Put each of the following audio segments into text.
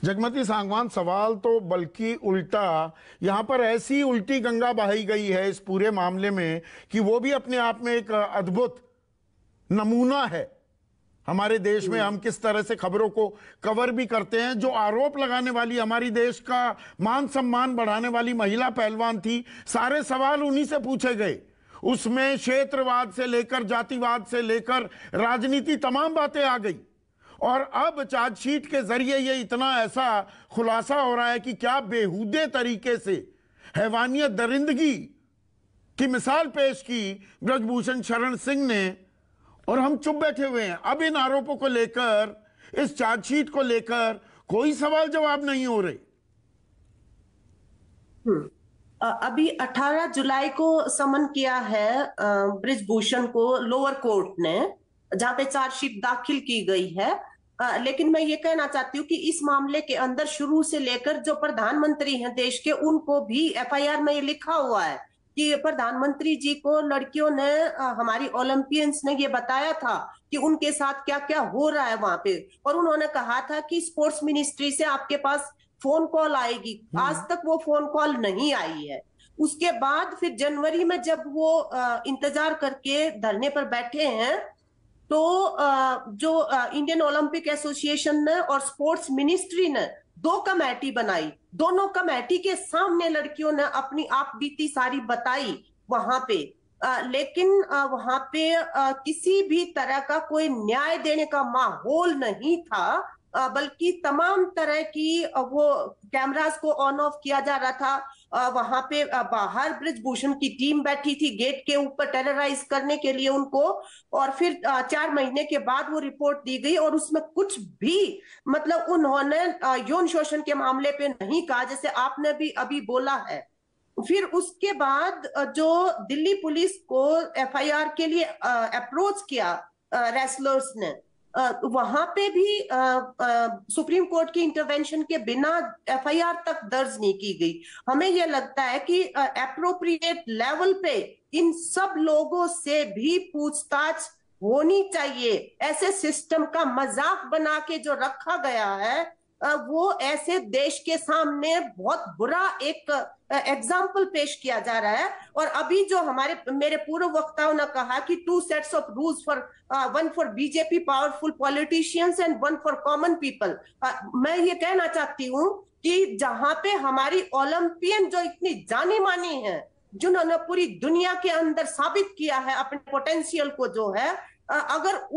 जगमती सांगवान, सवाल तो बल्कि उल्टा, यहां पर ऐसी उल्टी गंगा बहाई गई है इस पूरे मामले में कि वो भी अपने आप में एक अद्भुत नमूना है। हमारे देश में हम किस तरह से खबरों को कवर भी करते हैं। जो आरोप लगाने वाली, हमारी देश का मान सम्मान बढ़ाने वाली महिला पहलवान थी, सारे सवाल उन्हीं से पूछे गए। उसमें क्षेत्रवाद से लेकर जातिवाद से लेकर राजनीति, तमाम बातें आ गई। और अब चार्जशीट के जरिए ये इतना ऐसा खुलासा हो रहा है कि क्या बेहूदे तरीके से हैवानियत, दरिंदगी की मिसाल पेश की ब्रजभूषण शरण सिंह ने, और हम चुप बैठे हुए हैं। अब इन आरोपों को लेकर, इस चार्जशीट को लेकर कोई सवाल जवाब नहीं हो रहे। अभी 18 जुलाई को समन किया है ब्रिजभूषण को लोअर कोर्ट ने, जहां पे चार्जशीट दाखिल की गई है। लेकिन मैं ये कहना चाहती हूँ कि इस मामले के अंदर शुरू से लेकर जो प्रधानमंत्री हैं देश के, उनको भी एफआईआर में ये लिखा हुआ है कि प्रधानमंत्री जी को लड़कियों ने, हमारी ओलंपियंस ने ये बताया था कि उनके साथ क्या क्या हो रहा है वहां पे, और उन्होंने कहा था कि स्पोर्ट्स मिनिस्ट्री से आपके पास फोन कॉल आएगी। आज तक वो फोन कॉल नहीं आई है। उसके बाद फिर जनवरी में जब वो इंतजार करके धरने पर बैठे हैं, तो जो इंडियन ओलंपिक एसोसिएशन ने और स्पोर्ट्स मिनिस्ट्री ने दो कमेटी बनाई। दोनों कमेटी के सामने लड़कियों ने अपनी आप बीती सारी बताई वहां पे। लेकिन वहां पे किसी भी तरह का कोई न्याय देने का माहौल नहीं था, बल्कि तमाम तरह की वो कैमरास को ऑन ऑफ किया जा रहा था। वहां पे बाहर ब्रिजभूषण की टीम बैठी थी गेट के ऊपर टेरराइज करने के लिए उनको। और फिर 4 महीने के बाद वो रिपोर्ट दी गई और उसमें कुछ भी, मतलब उन्होंने यौन शोषण के मामले पे नहीं कहा, जैसे आपने भी अभी बोला है। फिर उसके बाद जो दिल्ली पुलिस को एफआईआर के लिए अप्रोच किया रेसलर्स ने, वहां पे भी सुप्रीम कोर्ट की इंटरवेंशन के बिना एफआईआर तक दर्ज नहीं की गई। हमें यह लगता है कि एप्रोप्रिएट लेवल पे इन सब लोगों से भी पूछताछ होनी चाहिए। ऐसे सिस्टम का मजाक बना के जो रखा गया है, वो ऐसे देश के सामने बहुत बुरा एक एग्जाम्पल पेश किया जा रहा है। और अभी जो मेरे पूर्व वक्ताओं ने कहा कि 2 sets of rules for, one for BJP powerful politicians and one for common people. मैं ये कहना चाहती हूँ कि जहां पे हमारी ओलंपियन जो इतनी जानी मानी है, जिन्होंने पूरी दुनिया के अंदर साबित किया है अपने पोटेंशियल को, जो है अगर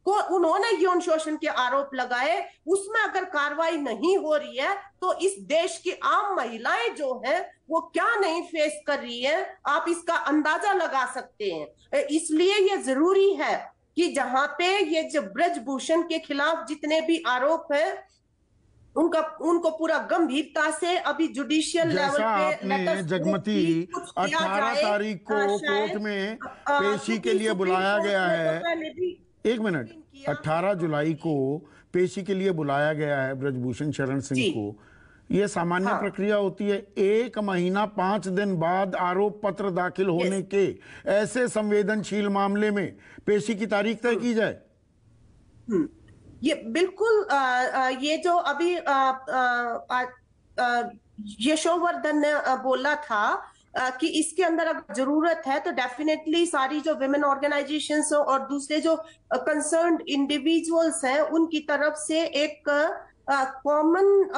को उन्होंने यौन शोषण के आरोप लगाए, उसमें अगर कार्रवाई नहीं हो रही है, तो इस देश की आम महिलाएं जो है वो क्या नहीं फेस कर रही है, आप इसका अंदाजा लगा सकते हैं। इसलिए ये जरूरी है कि जहां पे ये जो ब्रजभूषण के खिलाफ जितने भी आरोप है, उनको पूरा गंभीरता से अभी जुडिशियल लेवल पे जगमती 18 तारीख को कोर्ट में पेशी के लिए बुलाया गया है। एक मिनट, 18 जुलाई को पेशी के लिए बुलाया गया है ब्रजभूषण शरण सिंह को। यह सामान्य प्रक्रिया होती है। 1 महीना 5 दिन बाद आरोप पत्र दाखिल होने के ऐसे संवेदनशील मामले में पेशी की तारीख तय की जाए? ये बिल्कुल ये जो अभी यशोवर्धन ने बोला था कि इसके अंदर अगर जरूरत है तो डेफिनेटली सारी जो विमेन ऑर्गेनाइजेशंस और दूसरे जो कंसर्न्ड इंडिविजुअल्स हैं, उनकी तरफ से एक कॉमन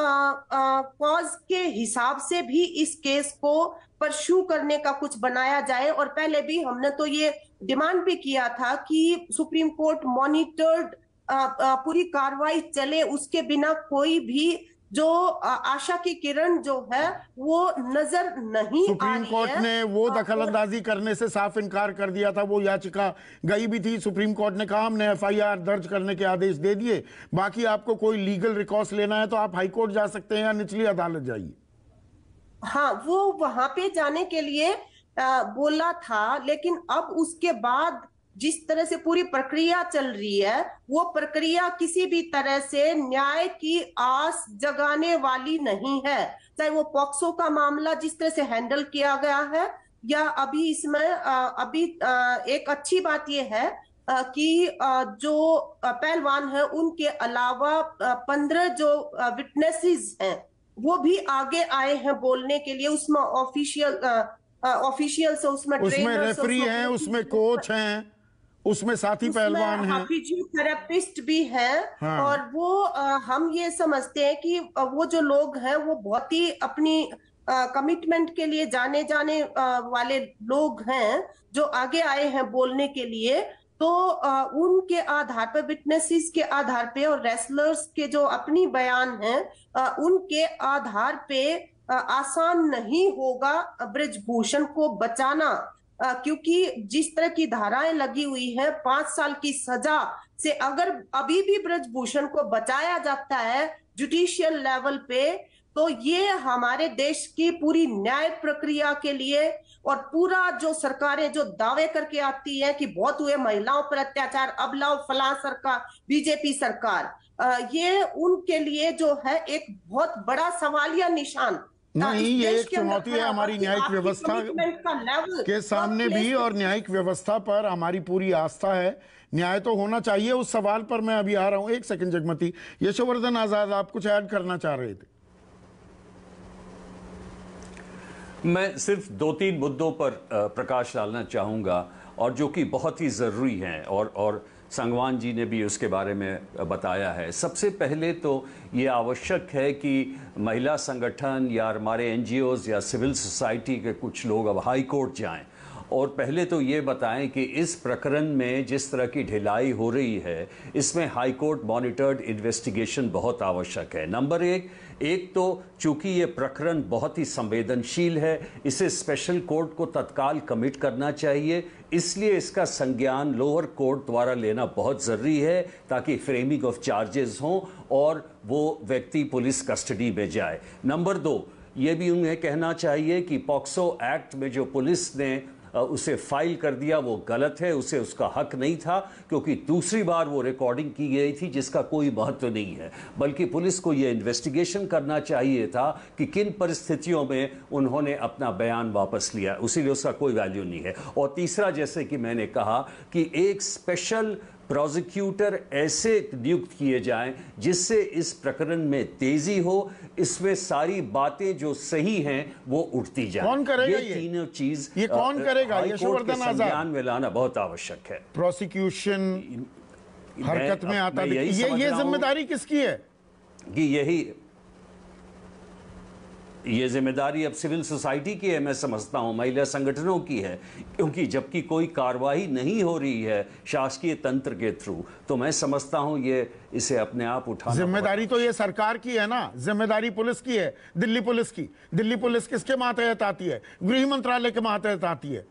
कॉज के हिसाब से भी इस केस को परस्यू करने का कुछ बनाया जाए। और पहले भी हमने तो ये डिमांड भी किया था कि सुप्रीम कोर्ट मॉनिटर्ड पूरी कार्रवाई चले, उसके बिना कोई भी जो आशा की किरण जो है वो नजर नहीं आ रही है। सुप्रीम कोर्ट ने वो दखलंदाजी करने से साफ इनकार कर दिया था। वो याचिका गई भी थी, सुप्रीम कोर्ट ने कहा हमने एफआईआर दर्ज करने के आदेश दे दिए, बाकी आपको कोई लीगल रिकॉर्स लेना है तो आप हाई कोर्ट जा सकते हैं या निचली अदालत जाइए। हाँ, वो वहां पे जाने के लिए बोला था, लेकिन अब उसके बाद जिस तरह से पूरी प्रक्रिया चल रही है, वो प्रक्रिया किसी भी तरह से न्याय की आस जगाने वाली नहीं है। चाहे वो पॉक्सो का मामला जिस तरह से हैंडल किया गया है, या अभी इसमें अभी एक अच्छी बात यह है कि जो पहलवान है उनके अलावा 15 जो विटनेसेस हैं वो भी आगे आए हैं बोलने के लिए। उसमें ऑफिशियल्स, उसमें उसमें ट्रेनर्स, रेफरी हैं, उसमें कोच हैं, उसमें साथी पहलवान हैं, फिजियोथेरेपिस्ट भी हैं। हाँ। और वो हम ये समझते हैं कि वो जो लोग हैं वो बहुत ही अपनी कमिटमेंट के लिए जाने जाने वाले लोग हैं जो आगे आए हैं बोलने के लिए। तो उनके आधार पर, विटनेसेस के आधार पे और रेसलर्स के जो अपनी बयान हैं उनके आधार पे आसान नहीं होगा ब्रिजभूषण को बचाना। क्योंकि जिस तरह की धाराएं लगी हुई है, 5 साल की सजा से अगर अभी भी ब्रजभूषण को बचाया जाता है जुडिशियल लेवल पे, तो ये हमारे देश की पूरी न्याय प्रक्रिया के लिए और पूरा जो सरकारें जो दावे करके आती है कि बहुत हुए महिलाओं पर अत्याचार, अब लाओ फलां सरकार, बीजेपी सरकार, ये उनके लिए जो है एक बहुत बड़ा सवालिया निशान नहीं, इस ये देश एक के अंदर चुनौती है खड़ा होगा हमारी कि न्यायिक आपकी व्यवस्था कमिटमेंट का लेवल के सामने भी, और न्यायिक व्यवस्था पर हमारी पूरी आस्था है। न्याय तो होना चाहिए। उस सवाल पर मैं अभी आ रहा हूं। एक सेकंड जगमती। यशोवर्धन आजाद, आप कुछ ऐड करना चाह रहे थे? मैं सिर्फ 2-3 मुद्दों पर प्रकाश डालना चाहूँगा और जो कि बहुत ही ज़रूरी हैं, और संगवान जी ने भी उसके बारे में बताया है। सबसे पहले तो ये आवश्यक है कि महिला संगठन या हमारे एनजीओज़ या सिविल सोसाइटी के कुछ लोग अब हाई कोर्ट जाएं और पहले तो ये बताएं कि इस प्रकरण में जिस तरह की ढिलाई हो रही है, इसमें हाई कोर्ट मॉनिटर्ड इन्वेस्टिगेशन बहुत आवश्यक है। नंबर एक तो चूंकि ये प्रकरण बहुत ही संवेदनशील है, इसे स्पेशल कोर्ट को तत्काल कमिट करना चाहिए, इसलिए इसका संज्ञान लोअर कोर्ट द्वारा लेना बहुत ज़रूरी है ताकि फ्रेमिंग ऑफ चार्जेस हों और वो व्यक्ति पुलिस कस्टडी में जाए। नंबर 2, ये भी उन्हें कहना चाहिए कि पॉक्सो एक्ट में जो पुलिस ने उसे फाइल कर दिया वो गलत है, उसे उसका हक नहीं था, क्योंकि दूसरी बार वो रिकॉर्डिंग की गई थी जिसका कोई महत्व नहीं है। बल्कि पुलिस को ये इन्वेस्टिगेशन करना चाहिए था कि किन परिस्थितियों में उन्होंने अपना बयान वापस लिया, उसीलिए उसका कोई वैल्यू नहीं है। और तीसरा, जैसे कि मैंने कहा कि एक स्पेशल प्रोसिक्यूटर ऐसे नियुक्त किए जाएं जिससे इस प्रकरण में तेजी हो, इसमें सारी बातें जो सही हैं वो उठती जाएं। कौन करेगा ये तीनों चीज ये कौन करेगा? यशोवर्धन आजाद, संज्ञान में लाना बहुत आवश्यक है। प्रोसिक्यूशन हरकत में आता है, ये जिम्मेदारी किसकी है? कि ये जिम्मेदारी अब सिविल सोसाइटी की है, मैं समझता हूं महिला संगठनों की है, क्योंकि जबकि कोई कार्रवाई नहीं हो रही है शासकीय तंत्र के थ्रू, तो मैं समझता हूं ये इसे अपने आप उठाना। जिम्मेदारी तो ये सरकार की है ना, जिम्मेदारी पुलिस की है, दिल्ली पुलिस की। दिल्ली पुलिस किसके मातहत आती है? गृह मंत्रालय के मातहत आती है।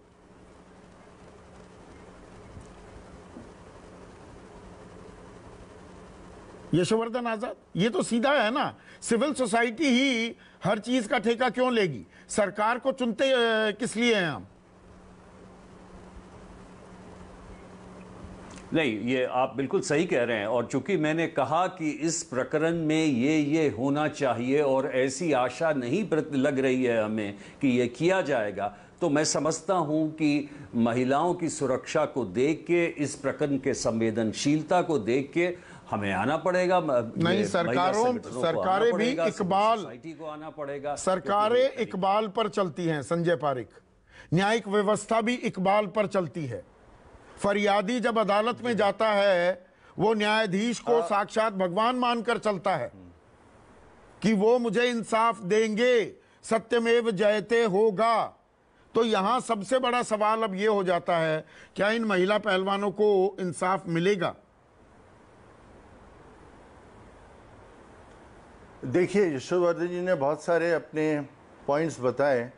यशोवर्धन आजाद, ये तो सीधा है ना। सिविल सोसाइटी ही हर चीज का ठेका क्यों लेगी? सरकार को चुनते किस लिए हैं हम? नहीं, ये आप बिल्कुल सही कह रहे हैं। और चूंकि मैंने कहा कि इस प्रकरण में ये होना चाहिए और ऐसी आशा नहीं लग रही है हमें कि ये किया जाएगा, तो मैं समझता हूं कि महिलाओं की सुरक्षा को देख के, इस प्रकरण के संवेदनशीलता को देख के हमें आना पड़ेगा। नहीं, सरकारें भी इकबाल, सोसाइटी को आना पड़ेगा। सरकारें इकबाल पर चलती हैं संजय पारिक, न्यायिक व्यवस्था भी इकबाल पर चलती है। फरियादी जब अदालत में जाता है वो न्यायाधीश को साक्षात भगवान मानकर चलता है कि वो मुझे इंसाफ देंगे, सत्यमेव जयते होगा। तो यहां सबसे बड़ा सवाल अब ये हो जाता है, क्या इन महिला पहलवानों को इंसाफ मिलेगा? देखिए, यशोवर्धन जी ने बहुत सारे अपने पॉइंट्स बताए,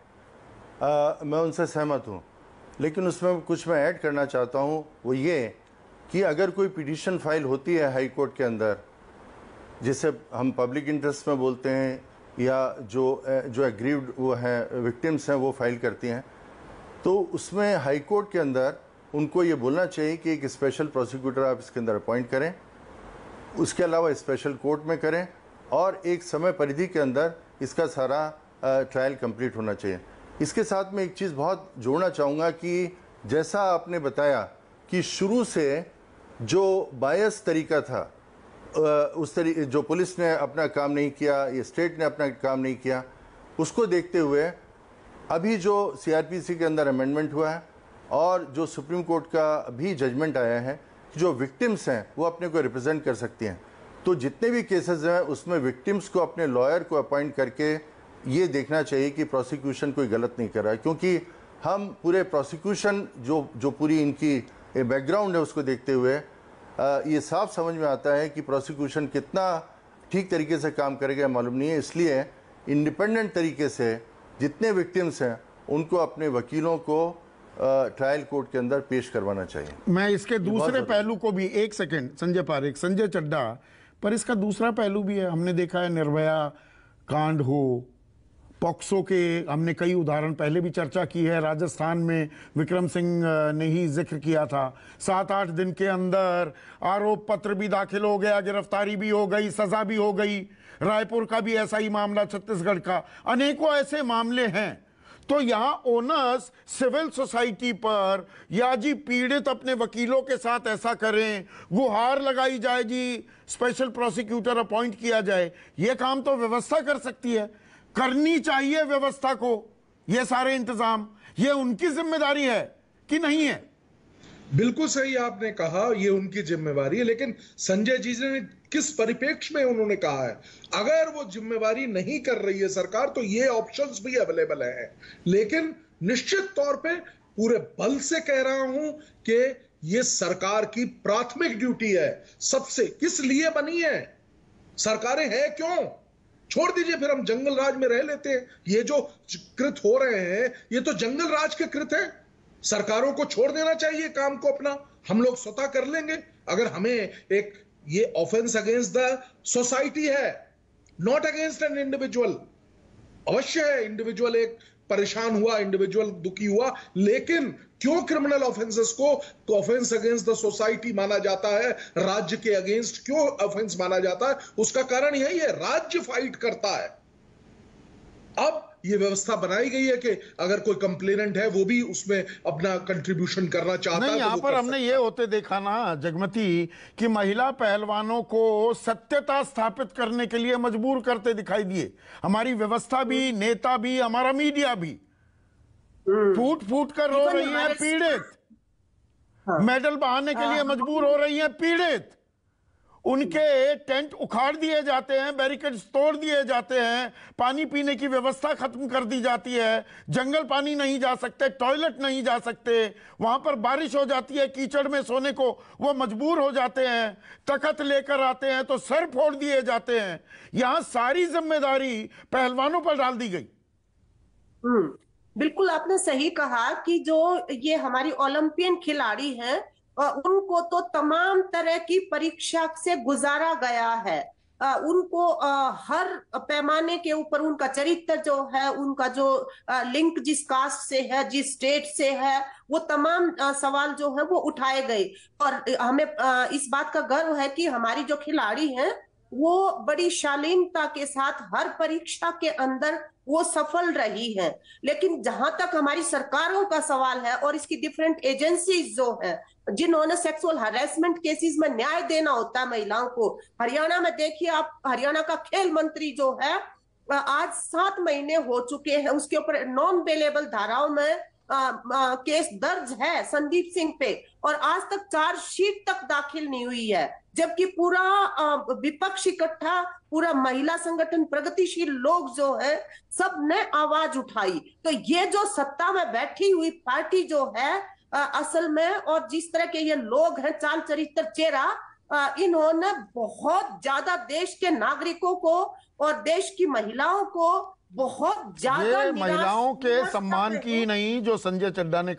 मैं उनसे सहमत हूँ, लेकिन उसमें कुछ मैं ऐड करना चाहता हूँ। वो ये कि अगर कोई पिटीशन फाइल होती है हाई कोर्ट के अंदर, जिसे हम पब्लिक इंटरेस्ट में बोलते हैं, या जो एग्रीव्ड वो हैं, विक्टिम्स हैं, वो फाइल करती हैं, तो उसमें हाई कोर्ट के अंदर उनको ये बोलना चाहिए कि एक स्पेशल प्रोसिक्यूटर आप इसके अंदर अपॉइंट करें, उसके अलावा स्पेशल कोर्ट में करें, और एक समय परिधि के अंदर इसका सारा ट्रायल कंप्लीट होना चाहिए। इसके साथ में एक चीज़ बहुत जोड़ना चाहूँगा कि जैसा आपने बताया कि शुरू से जो बायस तरीका था, जो पुलिस ने अपना काम नहीं किया, ये स्टेट ने अपना काम नहीं किया, उसको देखते हुए अभी जो सीआरपीसी के अंदर अमेंडमेंट हुआ है और जो सुप्रीम कोर्ट का भी जजमेंट आया है कि जो विक्टिम्स हैं वो अपने को रिप्रेजेंट कर सकती हैं, तो जितने भी केसेस हैं उसमें विक्टिम्स को अपने लॉयर को अपॉइंट करके ये देखना चाहिए कि प्रोसिक्यूशन कोई गलत नहीं कर रहा है, क्योंकि हम पूरे प्रोसिक्यूशन जो पूरी इनकी बैकग्राउंड है उसको देखते हुए ये साफ समझ में आता है कि प्रोसिक्यूशन कितना ठीक तरीके से काम करेगा मालूम नहीं है। इसलिए इंडिपेंडेंट तरीके से जितने विक्टिम्स हैं उनको अपने वकीलों को ट्रायल कोर्ट के अंदर पेश करवाना चाहिए। मैं इसके दूसरे पहलू को भी, एक सेकंड संजय पारेख, संजय चड्ढा, पर इसका दूसरा पहलू भी है। हमने देखा है निर्भया कांड हो, पॉक्सो के हमने कई उदाहरण पहले भी चर्चा की है। राजस्थान में विक्रम सिंह ने ही जिक्र किया था, 7-8 दिन के अंदर आरोप पत्र भी दाखिल हो गया, गिरफ्तारी भी हो गई, सजा भी हो गई। रायपुर का भी ऐसा ही मामला, छत्तीसगढ़ का, अनेकों ऐसे मामले हैं। तो यहां ओनस सिविल सोसाइटी पर, या जी पीड़ित अपने वकीलों के साथ ऐसा करें, गुहार लगाई जाए जी स्पेशल प्रोसिक्यूटर अपॉइंट किया जाए, यह काम तो व्यवस्था कर सकती है, करनी चाहिए व्यवस्था को ये सारे इंतजाम। ये उनकी जिम्मेदारी है कि नहीं है? बिल्कुल सही आपने कहा, ये उनकी जिम्मेवारी है, लेकिन संजय जी ने किस परिप्रेक्ष्य में उन्होंने कहा है। अगर वो जिम्मेवारी नहीं कर रही है सरकार तो ये ऑप्शंस भी अवेलेबल है, लेकिन निश्चित तौर पे पूरे बल से कह रहा हूं कि ये सरकार की प्राथमिक ड्यूटी है। सबसे किस लिए बनी है सरकारें, हैं क्यों? छोड़ दीजिए, फिर हम जंगल राज में रह लेते हैं। ये जो कृत हो रहे हैं ये तो जंगल राज के कृत है। सरकारों को छोड़ देना चाहिए काम को अपना, हम लोग स्वतः कर लेंगे। अगर हमें एक ये ऑफेंस अगेंस्ट द सोसाइटी है, नॉट अगेंस्ट एन इंडिविजुअल। अवश्य है इंडिविजुअल एक परेशान हुआ, इंडिविजुअल दुखी हुआ, लेकिन क्यों क्रिमिनल ऑफेंसेस को ऑफेंस अगेंस्ट द सोसाइटी माना जाता है, राज्य के अगेंस्ट क्यों ऑफेंस माना जाता है? उसका कारण यही है, राज्य फाइट करता है। अब ये व्यवस्था बनाई गई है कि अगर कोई कंप्लेनेंट है वो भी उसमें अपना कंट्रीब्यूशन करना चाहता है। नहीं, यहाँ पर हमने ये होते देखा ना जगमती कि महिला पहलवानों को सत्यता स्थापित करने के लिए मजबूर करते दिखाई दिए। हमारी व्यवस्था भी, नेता भी, हमारा मीडिया भी फूट फूट कर रो रही है पीड़ित, मेडल बहाने के लिए मजबूर हो रही है पीड़ित। उनके टेंट उखाड़ दिए जाते हैं, बैरिकेड्स तोड़ दिए जाते हैं, पानी पीने की व्यवस्था खत्म कर दी जाती है, जंगल पानी नहीं जा सकते, टॉयलेट नहीं जा सकते, वहां पर बारिश हो जाती है, कीचड़ में सोने को वो मजबूर हो जाते हैं, तख्त लेकर आते हैं तो सर फोड़ दिए जाते हैं। यहां सारी जिम्मेदारी पहलवानों पर डाल दी गई। बिल्कुल आपने सही कहा कि जो ये हमारी ओलंपियन खिलाड़ी हैं उनको तो तमाम तरह की परीक्षा से गुजारा गया है। उनको हर पैमाने के ऊपर उनका चरित्र जो है, उनका जो लिंक जिस कास्ट से है, जिस स्टेट से है, वो तमाम सवाल जो है वो उठाए गए। और हमें इस बात का गर्व है कि हमारी जो खिलाड़ी हैं वो बड़ी शालीनता के साथ हर परीक्षा के अंदर वो सफल रही है। लेकिन जहां तक हमारी सरकारों का सवाल है और इसकी डिफरेंट एजेंसीज जो है जिन्होंने सेक्सुअल हरेसमेंट केसेस में न्याय देना होता है महिलाओं को, हरियाणा में देखिए आप, हरियाणा का खेल मंत्री जो है आज 7 महीने हो चुके हैं, उसके ऊपर नॉन बेलेबल धाराओं में केस दर्ज है संदीप सिंह पे, और आज तक चार्जशीट तक दाखिल नहीं हुई है। जबकि पूरा विपक्ष इकट्ठा, पूरा महिला संगठन, प्रगतिशील लोग जो है, सब ने आवाज उठाई। तो ये जो सत्ता में बैठी हुई पार्टी जो है असल में, और जिस तरह के ये लोग हैं, चाल चरित्र चेहरा, इन्होंने बहुत ज्यादा देश के नागरिकों को और देश की महिलाओं को बहुत ज्यादा महिलाओं के सम्मान की नहीं, जो संजय चड्ढा ने